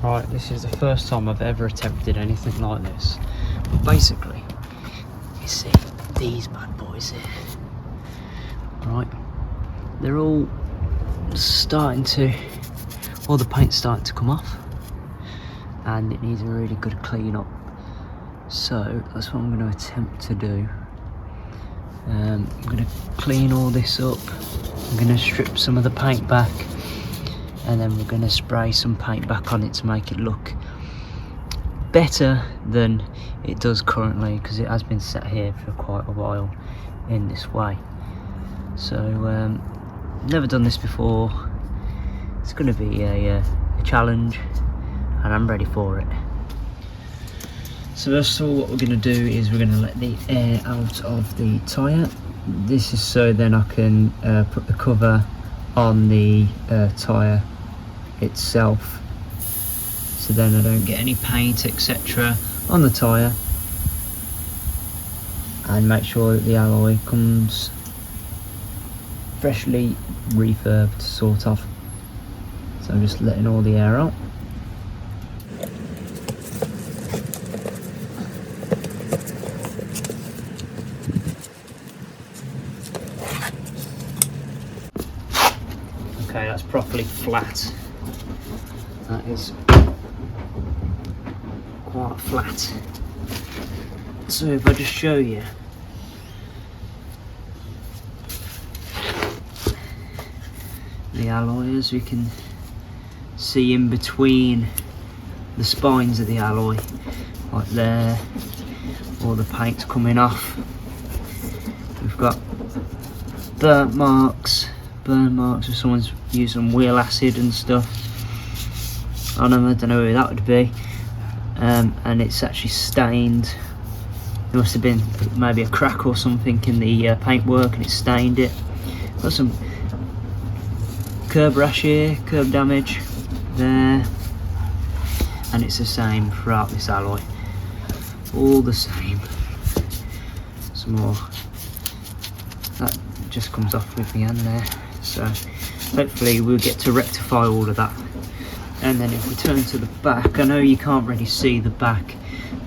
Right, this is the first time I've ever attempted anything like this. But basically, you see these bad boys here. Right, they're all starting to, all the paint's starting to come off, and it needs a really good clean up. So that's what I'm going to attempt to do. I'm going to clean all this up. I'm going to strip some of the paint back, and then we're going to spray some paint back on it to make it look better than it does currently, because it has been set here for quite a while in this way. So never done this before. It's going to be a challenge, and I'm ready for it. So first of all, what we're going to do is we're going to let the air out of the tyre. This is so then I can put the cover on the tyre itself, so then I don't get any paint etc on the tyre, and make sure that the alloy comes freshly refurbed, sort of. So I'm just letting all the air out. Okay, that's properly flat. That is quite flat. So if I just show you, the alloy, as we can see in between the spines of the alloy, like there, all the paint's coming off. We've got burn marks where someone's used some wheel acid and stuff on them. I don't know who that would be. And it's actually stained. There must have been maybe a crack or something in the paintwork, and it stained it. Got some curb rash here, curb damage there, and it's the same throughout this alloy, all the same. Some more, that just comes off with the end there, so hopefully we'll get to rectify all of that. And then if we turn to the back, I know you can't really see the back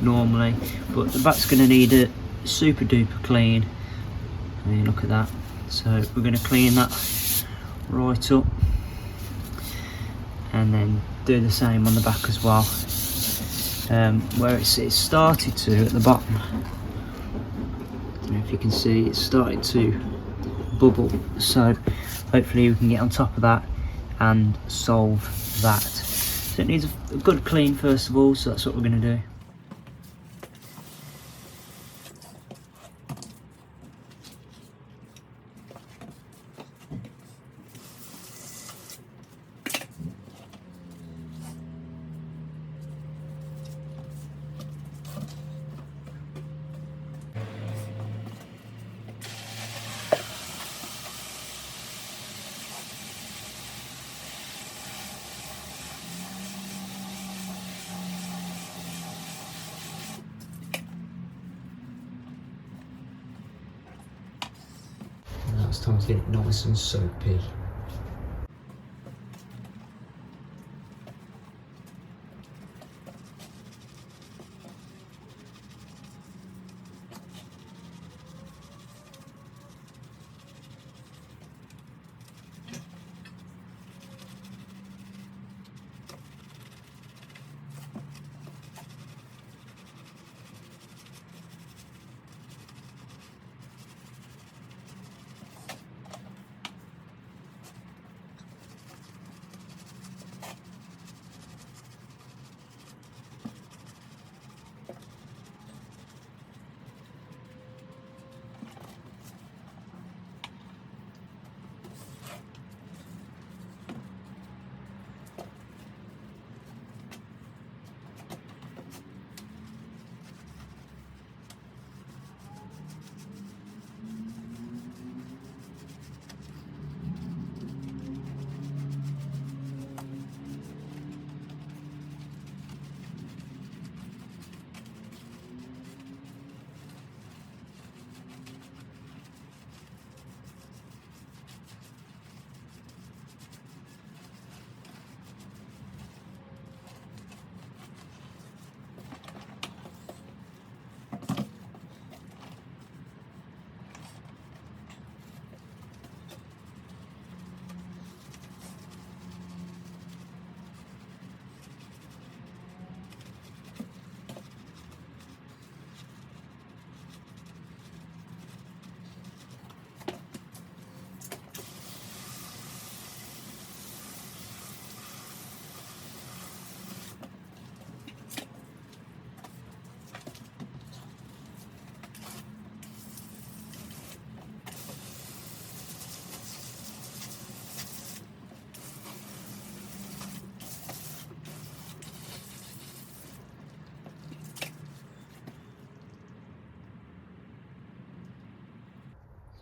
normally, but the back's going to need a super duper clean. I mean, look at that. So we're going to clean that right up, and then do the same on the back as well. Where it started to at the bottom, I don't know if you can see, it started to bubble, so hopefully we can get on top of that and solve that. So it needs a good clean first of all, so that's what we're going to do. Now it's time to get it nice and soapy.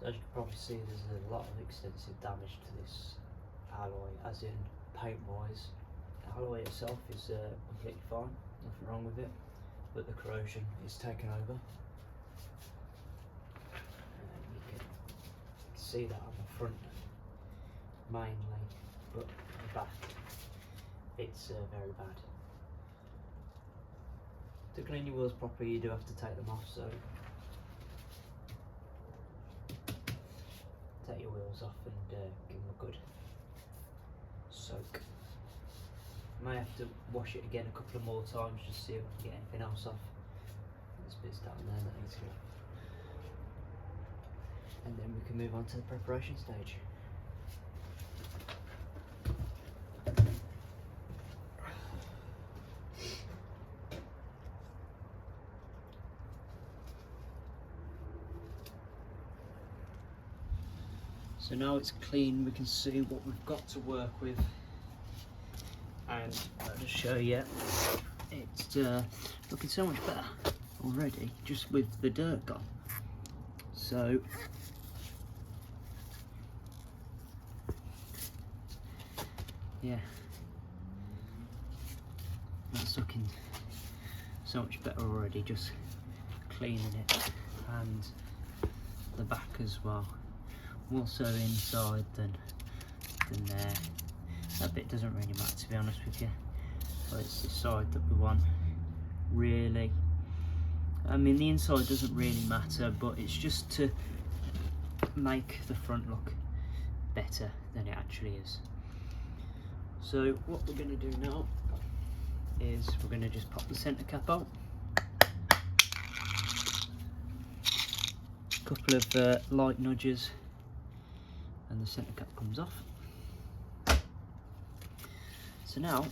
So as you can probably see, there's a lot of extensive damage to this alloy, as in paint wise. The alloy itself is completely fine, nothing wrong with it, but the corrosion is taken over. You can see that on the front mainly, but the back, it's very bad. To clean your wheels properly, you do have to take them off, so take your wheels off and give them a good soak. May have to wash it again a couple of more times just to see if I can get anything else off. There's bits down there that needs to go. And then we can move on to the preparation stage. So now it's clean, we can see what we've got to work with, and I'll just show you, it's looking so much better already just with the dirt gone. So yeah, that's looking so much better already, just cleaning it, and the back as well. More so inside than there. That bit doesn't really matter, to be honest with you, but it's the side that we want really. I mean, the inside doesn't really matter, but it's just to make the front look better than it actually is. So what we're going to do now is we're going to just pop the centre cap out, a couple of light nudges, and the centre cap comes off. So now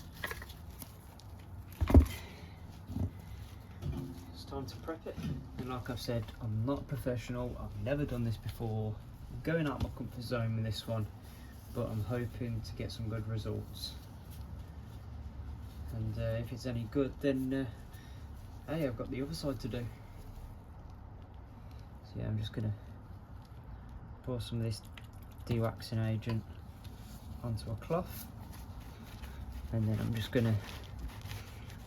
it's time to prep it. And like I've said, I'm not a professional, I've never done this before. I'm going out of my comfort zone with this one, but I'm hoping to get some good results. And if it's any good, then hey, I've got the other side to do. So yeah, I'm just gonna pour some of this de-waxing agent onto a cloth, and then I'm just going to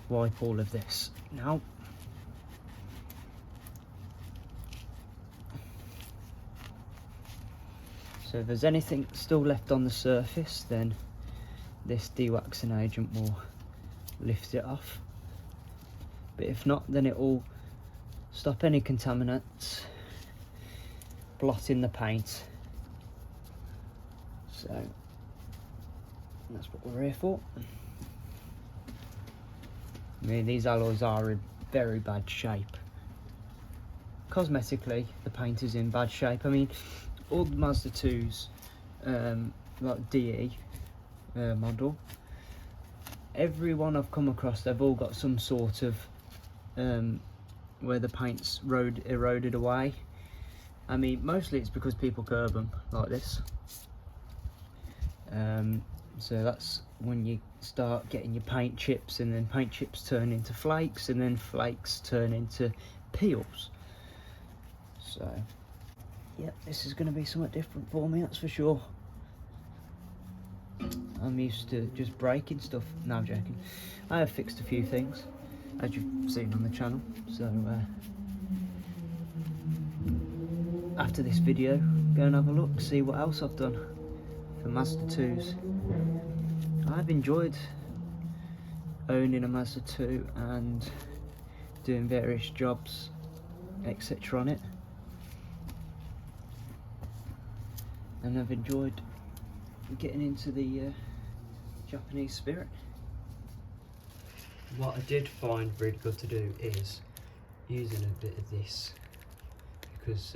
wipe all of this now. So if there's anything still left on the surface, then this de-waxing agent will lift it off, but if not, then it will stop any contaminants blotting the paint. So that's what we're here for. I mean, these alloys are in very bad shape. Cosmetically, the paint is in bad shape. I mean, all the Mazda 2s, like DE model, everyone I've come across, they've all got some sort of where the paint's eroded away. I mean, mostly it's because people curb them like this. So that's when you start getting your paint chips, and then paint chips turn into flakes, and then flakes turn into peels. So yeah, this is going to be somewhat different for me, that's for sure. I'm used to just breaking stuff. No, I'm joking. I have fixed a few things, as you've seen on the channel. So after this video, go and have a look, see what else I've done for Mazda 2s. I've enjoyed owning a Mazda 2 and doing various jobs, etc. on it, and I've enjoyed getting into the Japanese spirit. What I did find really good to do is using a bit of this, because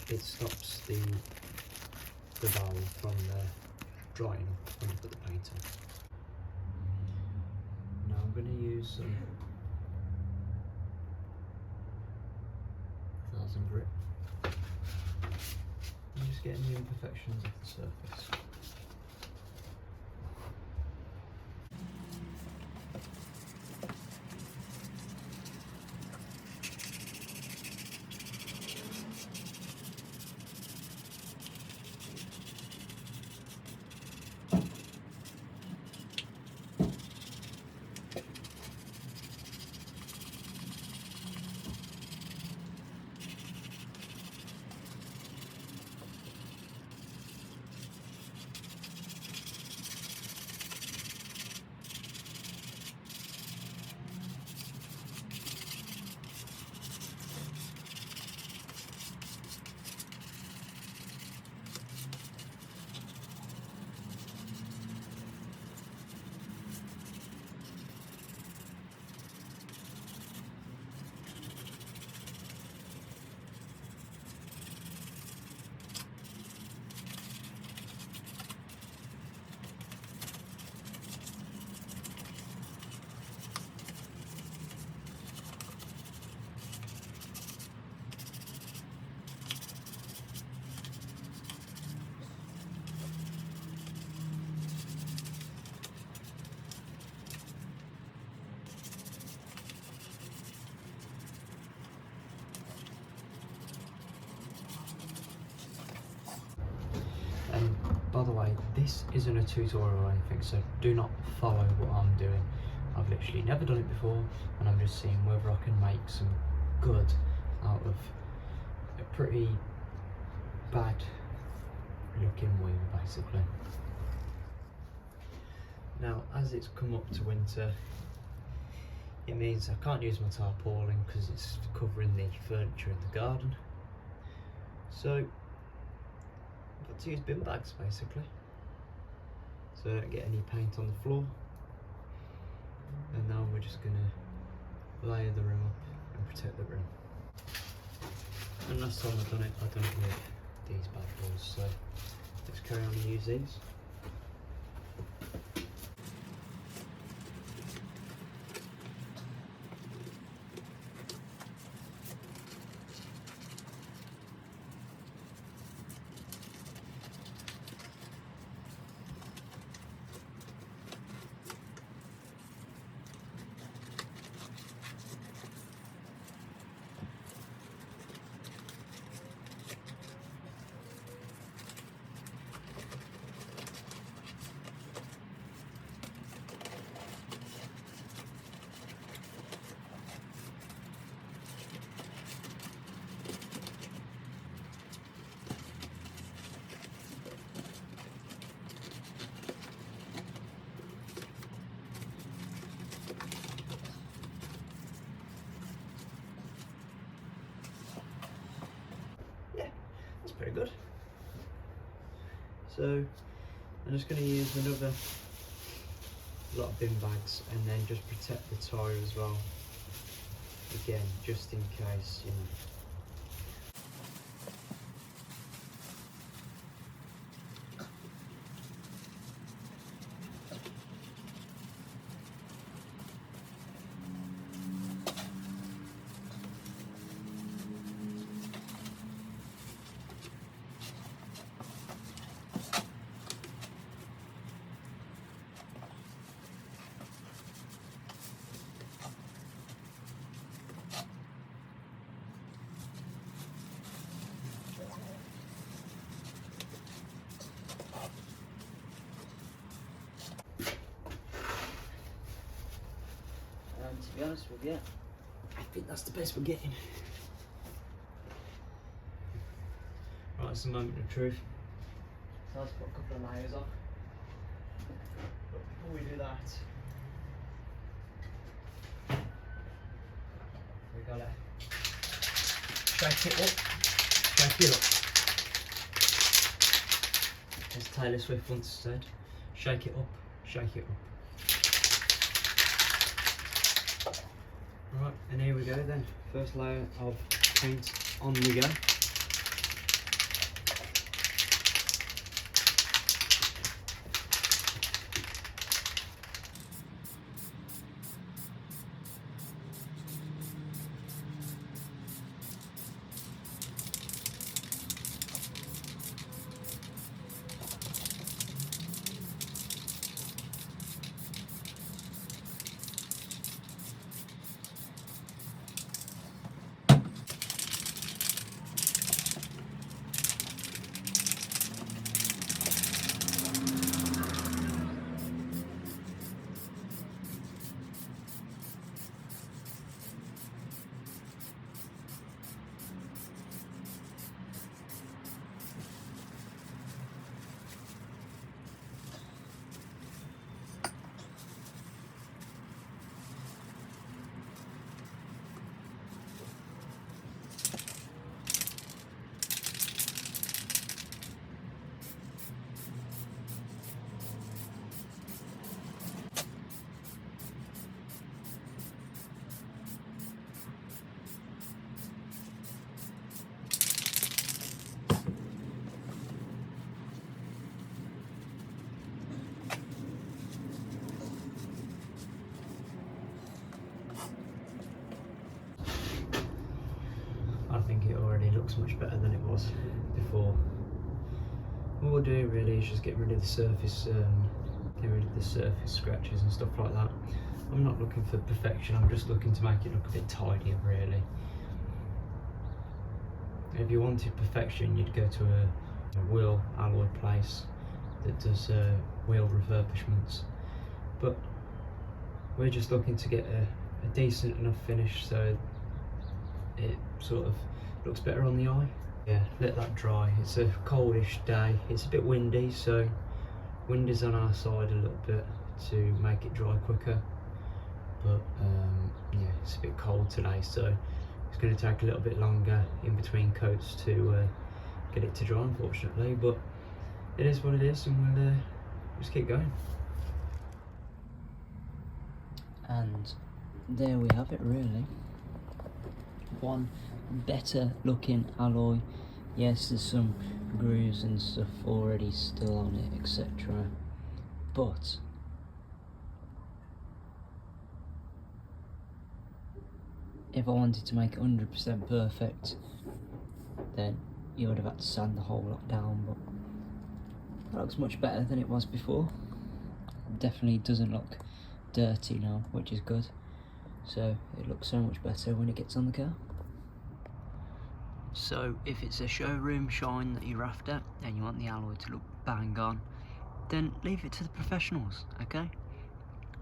it stops the valve from drying when you put the paint on. Now I'm going to use some 1000 grit. I'm just getting the imperfections of the surface. this isn't a tutorial or anything, so do not follow what I'm doing. I've literally never done it before, and I'm just seeing whether I can make some good out of a pretty bad looking wheel, basically. Now, as it's come up to winter, it means I can't use my tarpaulin because it's covering the furniture in the garden. So I've got to use bin bags, basically, so I don't get any paint on the floor. And now we're just going to layer the room up and protect the room. And last time I've done it with these bad boys, so let's carry on and use these. Pretty good. So I'm just going to use another lot of bin bags and then just protect the tyre as well, again just in case, you know. To be honest with you, I think that's the best we're getting. Right, it's the moment of truth. So let's put a couple of layers on. But before we do that, we gotta shake it up. Shake it up. As Taylor Swift once said, shake it up, shake it up. Right, and here we go then. First layer of paint on we go. I think it already looks much better than it was before. What we'll do really is just get rid of the surface, scratches and stuff like that. I'm not looking for perfection, I'm just looking to make it look a bit tidier really. If you wanted perfection, you'd go to a wheel alloy place that does wheel refurbishments, but we're just looking to get a decent enough finish so it sort of looks better on the eye. Yeah, let that dry. It's a coldish day, it's a bit windy, so wind is on our side a little bit to make it dry quicker, but yeah, it's a bit cold today, so it's going to take a little bit longer in between coats to get it to dry, unfortunately, but it is what it is, and we'll just keep going. And there we have it, really. One better looking alloy. Yes, there's some grooves and stuff already still on it, etc. But if I wanted to make it 100% perfect, then you would have had to sand the whole lot down, but that looks much better than it was before. Definitely doesn't look dirty now, which is good. So it looks so much better when it gets on the car. So if it's a showroom shine that you're after and you want the alloy to look bang on, then leave it to the professionals, okay?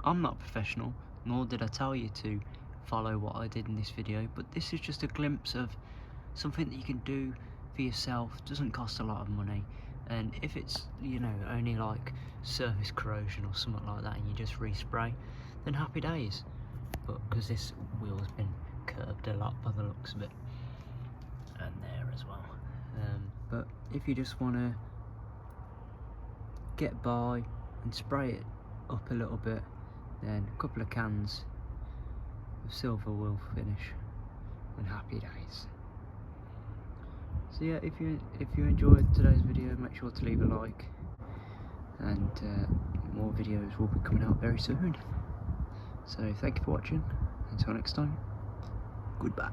I'm not a professional, nor did I tell you to follow what I did in this video, but this is just a glimpse of something that you can do for yourself. Doesn't cost a lot of money, and if it's, you know, only like surface corrosion or something like that and you just respray, then happy days. But because this wheel's been curved a lot by the looks of it, and there as well, but if you just want to get by and spray it up a little bit, then a couple of cans of silver will finish, and happy days. So yeah, if you enjoyed today's video, make sure to leave a like, and more videos will be coming out very soon. So thank you for watching. Until next time, goodbye.